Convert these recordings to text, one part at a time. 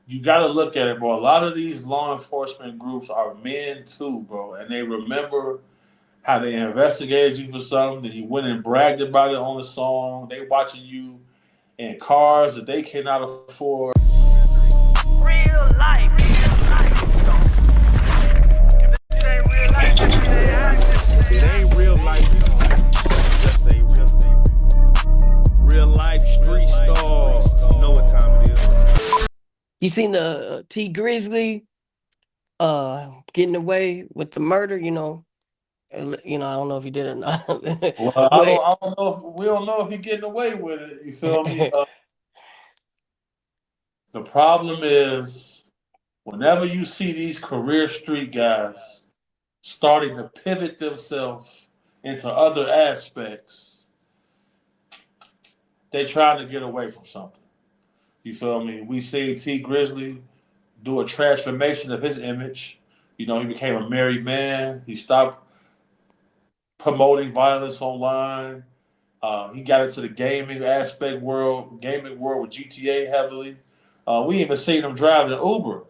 You got to look at it, bro. A lot of these law enforcement groups are men too, bro, and they remember how they investigated you for something, then you went and bragged about it on the song. They watching you in cars that they cannot afford. Real life. If this ain't real life, this ain't It ain't real life. Just ain't real life. Street stars. You know what time it is. You seen the Tee Grizzley getting away with the murder? I don't know if he did or not, Well, but I don't know. We don't know if he's getting away with it. You feel me? The problem is, whenever you see these career street guys starting to pivot themselves into other aspects, they trying to get away from something. You feel me? We see Tee Grizzley do a transformation of his image. You know, he became a married man. He stopped promoting violence online. He got into the gaming world with GTA heavily. We even seen him drive the Uber.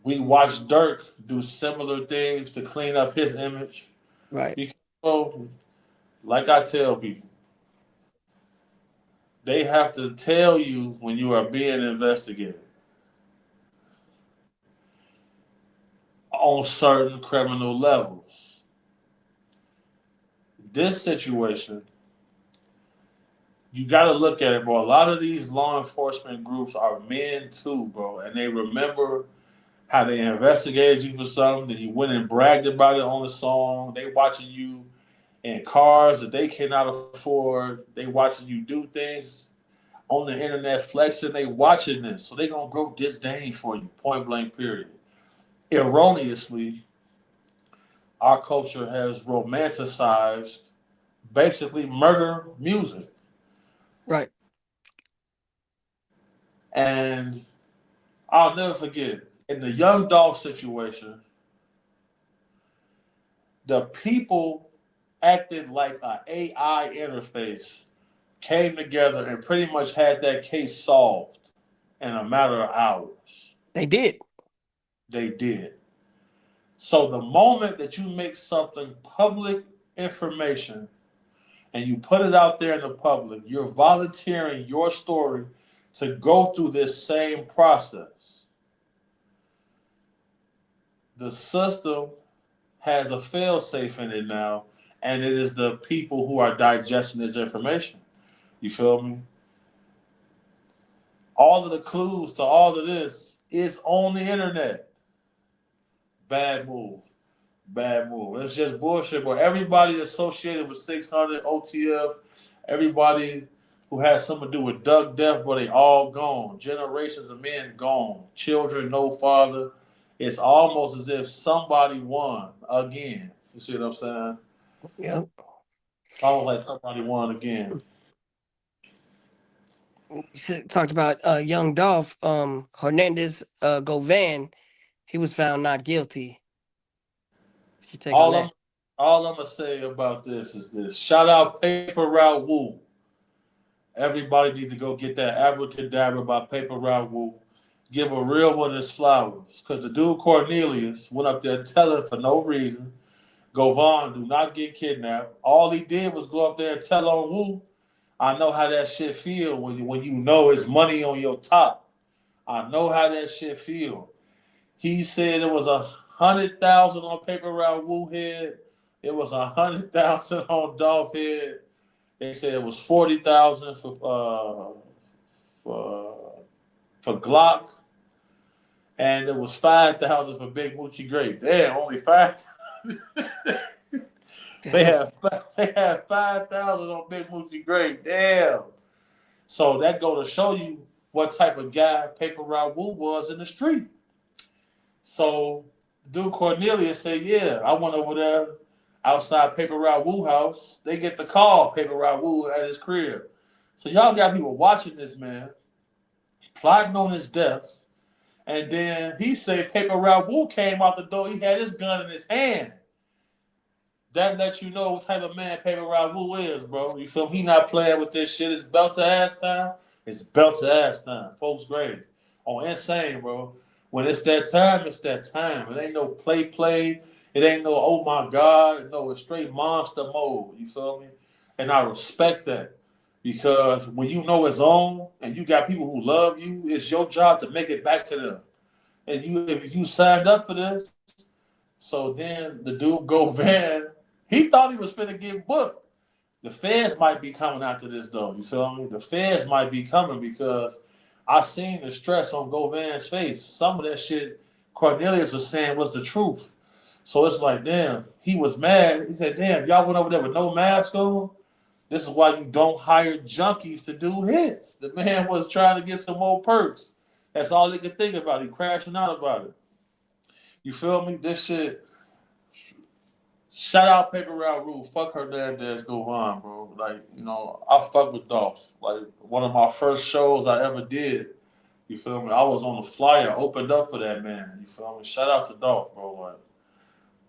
We watched Dirk do similar things to clean up his image. right. Because, like I tell people, they have to tell you when you are being investigated on certain criminal levels. This situation, you got to look at it, bro. A lot of these law enforcement groups are men too, bro, and they remember how they investigated you for something, then you went and bragged about it on the song. They watching you in cars that they cannot afford. They watching you do things on the internet flexing. They watching this, so they gonna grow disdain for you. Point blank. Period. Erroneously, our culture has romanticized basically murder music, Right. and I'll never forget in the Young Dolph situation, the people acted like an AI interface came together and pretty much had that case solved in a matter of hours. They did. They did. So the moment that you make something public information and you put it out there in the public, you're volunteering your story to go through this same process. The system has a fail safe in it now, and it is the people who are digesting this information. You feel me? All of the clues to all of this is on the internet. Bad move. Bad move. It's just bullshit. But everybody associated with 600 OTF, everybody who has something to do with Duck Death, but they all gone. Generations of men gone. Children, no father. It's almost as if somebody won again. You see what I'm saying? Yep. It's almost like somebody won again. Talked about young Dolph, Hernandez Govan. He was found not guilty. What's your take on All I'm that? all I'm gonna say about this is this. Shout out Paper Route Woo. Everybody needs to go get that Abracadabra by Paper Route Woo. Give a real one his flowers. Because the dude Cornelius went up there telling for no reason. Govan, do not get kidnapped. All he did was go up there and tell on Woo. I know how that shit feel when you know it's money on your top. I know how that shit feel. He said it was 100,000 on Paper Route Woo head. It was 100,000 on Dolph head. They said it was 40,000 for for Glock, and it was 5,000 for Big Moochie Grape. Damn, only 5,000. they have they have 5,000 on Big Moochie Grape. Damn. So that go to show you what type of guy Paper Route Woo was in the street. So dude Cornelius said, "Yeah, I went over there outside Paper Route Woo house. They get the call Paper Route Woo at his crib. So y'all got people watching this man, plotting on his death, and then he said Paper Route Woo came out the door. He had his gun in his hand. That lets you know what type of man Paper Route Woo is, bro. You feel me? He not playing with this shit. It's belt to ass time. It's belt to ass time. Folks grade. On Insane, bro. When it's that time, it's that time. It ain't no play. It ain't no, oh my God. No, it's straight monster mode. You feel me? And I respect that. Because when you know it's on and you got people who love you, it's your job to make it back to them. And if you signed up for this, so then the dude go van, he thought he was finna get booked. The feds might be coming after this though. You feel me? The feds might be coming because I seen the stress on Govan's face. Some of that shit Cornelius was saying was the truth. So it's like, damn, he was mad. He said, damn, y'all went over there with no mask on. This is why you don't hire junkies to do hits. The man was trying to get some more perks. That's all he could think about. He crashing out about it. You feel me? This shit. Shout out Paper Route Rule. Fuck Hernandez, go on, bro. Like, you know, I fuck with Dolph. Like, one of my first shows I ever did. You feel me? I was on the flyer, opened up for that man. You feel me? Shout out to Dolph, bro.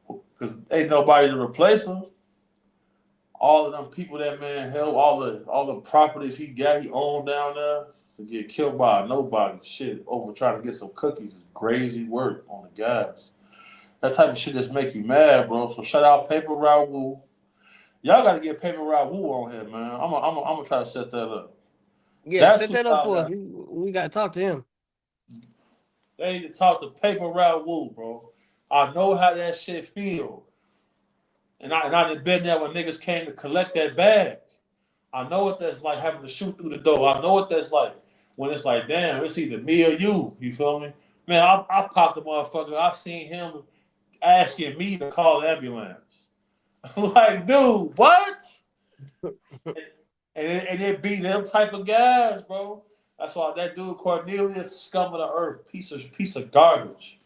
Like, because ain't nobody to replace him. All of them people that man held, all the properties he got, he owned down there, to get killed by nobody. Shit, over trying to get some cookies is crazy work on the guys. That type of shit just make you mad, bro. So shout out Paper Route Woo. Y'all got to get Paper Route Woo on here, man. I'm gonna try to set that up. Yeah, set that up for us. We got to talk to him. They need to talk to Paper Route Woo, bro. I know how that shit feel. And I done been there when niggas came to collect that bag. I know what that's like having to shoot through the door. I know what that's like when it's like, damn, it's either me or you. You feel me? Man, I popped the motherfucker. I seen him asking me to call the ambulance. Like, dude, what? and it be them type of guys, bro. That's why that dude Cornelius, scum of the earth, piece of garbage.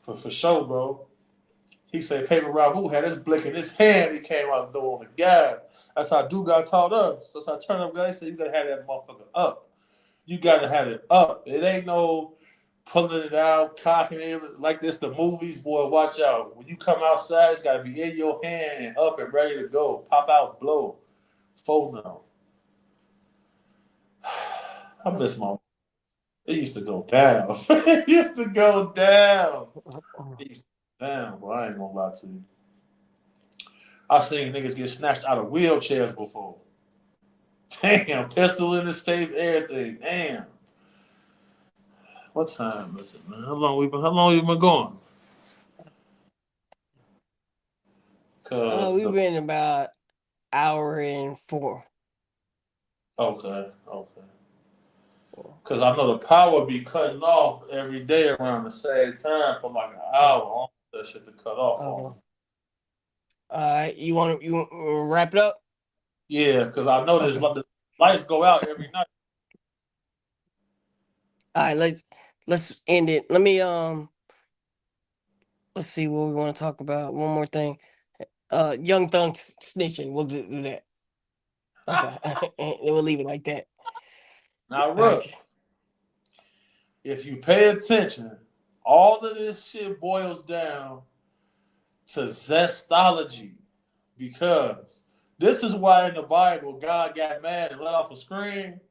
For sure, bro. He said Paper Rabu had his blick in his hand. He came out the door on the gas. That's how dude got taught us. That's how turn up guy said you gotta have that motherfucker up. You gotta have it up. It ain't no pulling it out, cocking it like this. The movies, boy, watch out. When you come outside, it's gotta be in your hand and up and ready to go. Pop out, blow. Fold now. I miss my. It used to go down. It used to go down. It used to go down, bro. I ain't gonna lie to you. I seen niggas get snatched out of wheelchairs before. Damn, pistol in his face, everything. Damn. What time is it, man? How long we been going? We've been about hour and 4. Okay. Because I know the power be cutting off every day around the same time for like an hour. I don't want that shit to cut off. All right, you want to wrap it up? Yeah, because I know there's the lights go out every night. All right, let's end it. Let me let's see what we want to talk about. One more thing. Young Thug snitching. We'll do that. Okay, and we'll leave it like that. Now, look, if you pay attention, all of this shit boils down to zestology, because this is why in the Bible God got mad and let off a scream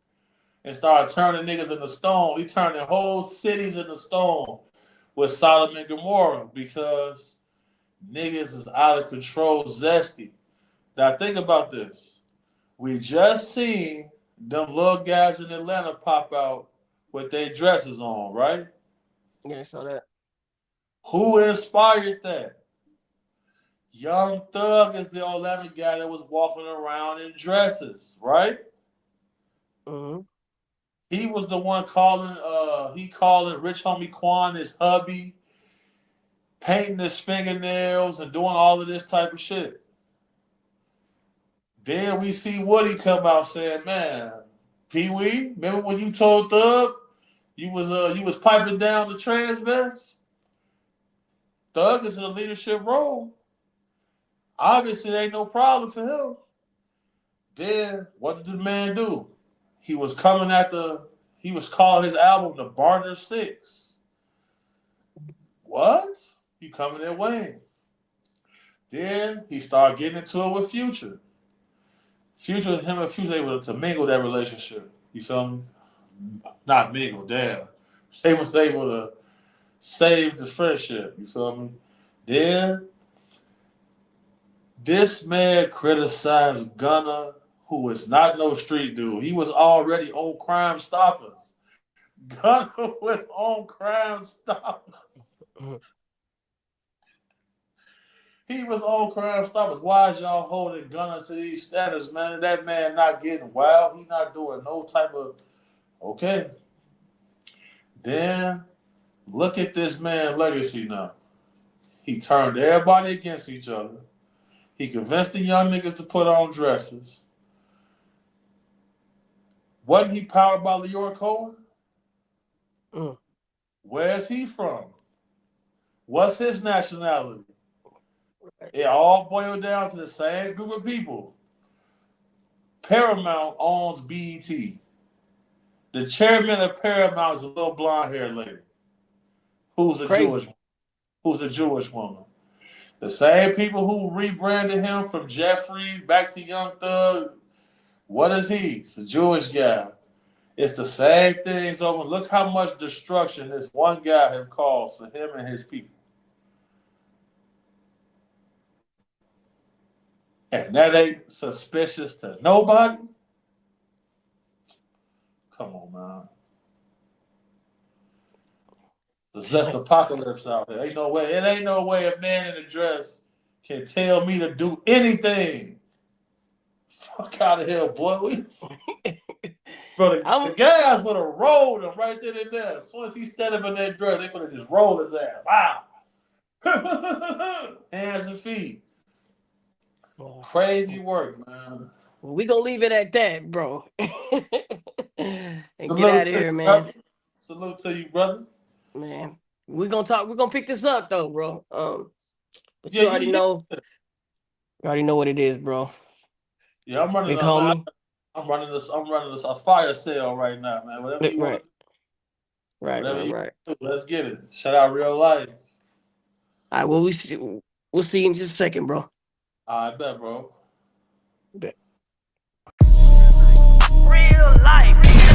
and started turning niggas into stone. He turned the whole cities into stone with Sodom and Gomorrah because niggas is out of control, zesty. Now think about this. We just seen them little guys in Atlanta pop out with their dresses on, right? Yeah, I saw that. Who inspired that? Young Thug is the Atlanta guy that was walking around in dresses, right? Mm-hmm. He was the one calling Rich Homie Quan his hubby, painting his fingernails and doing all of this type of shit. Then we see Woody come out saying, man, Pee Wee, remember when you told Thug you was piping down the transvest? Thug is in a leadership role. Obviously, ain't no problem for him. Then what did the man do? He was calling his album the Barter Six. What? He coming at Wayne. Then he started getting into it with Future. Him and Future able to mingle that relationship. You feel me? not mingle, damn. They was able to save the friendship. You feel me? Then this man criticized Gunna, who is not no street dude. He was already on Crime Stoppers. Gunna was on Crime Stoppers. He was on Crime Stoppers. Why is y'all holding Gunna to these standards, man? That man not getting wild. He not doing no type of okay. Then look at this man legacy now. He turned everybody against each other. He convinced the young niggas to put on dresses. Wasn't he powered by Leor Cohen? Where's he from? What's his nationality? It all boiled down to the same group of people. Paramount owns BET. The chairman of Paramount is a little blonde-haired lady who's a Jewish woman. The same people who rebranded him from Jeffrey back to Young Thug. What is he? It's a Jewish guy. It's the same things over. Look how much destruction this one guy has caused for him and his people. And that ain't suspicious to nobody? Come on, man. The zest apocalypse out there. Ain't no way. It ain't no way a man in a dress can tell me to do anything. Fuck out of here, boy. Bro, the guys would have rolled him right then and there. As soon as he stepped up in that dress, they would have just rolled his ass. Wow. Hands and feet. Crazy work, man. Well, we gonna leave it at that, bro. And Salute get out of to here, you, man. brother. Salute to you, brother. Man, we're gonna pick this up though, bro. But you already know. You already know what it is, bro. Yeah, I'm running. Big homie. I'm running this a fire sale right now, man. Whatever you want. Right. Let's get it. Shout out Real Life. All right, well we'll see you in just a second, bro. I bet, bro. Bet. Real life.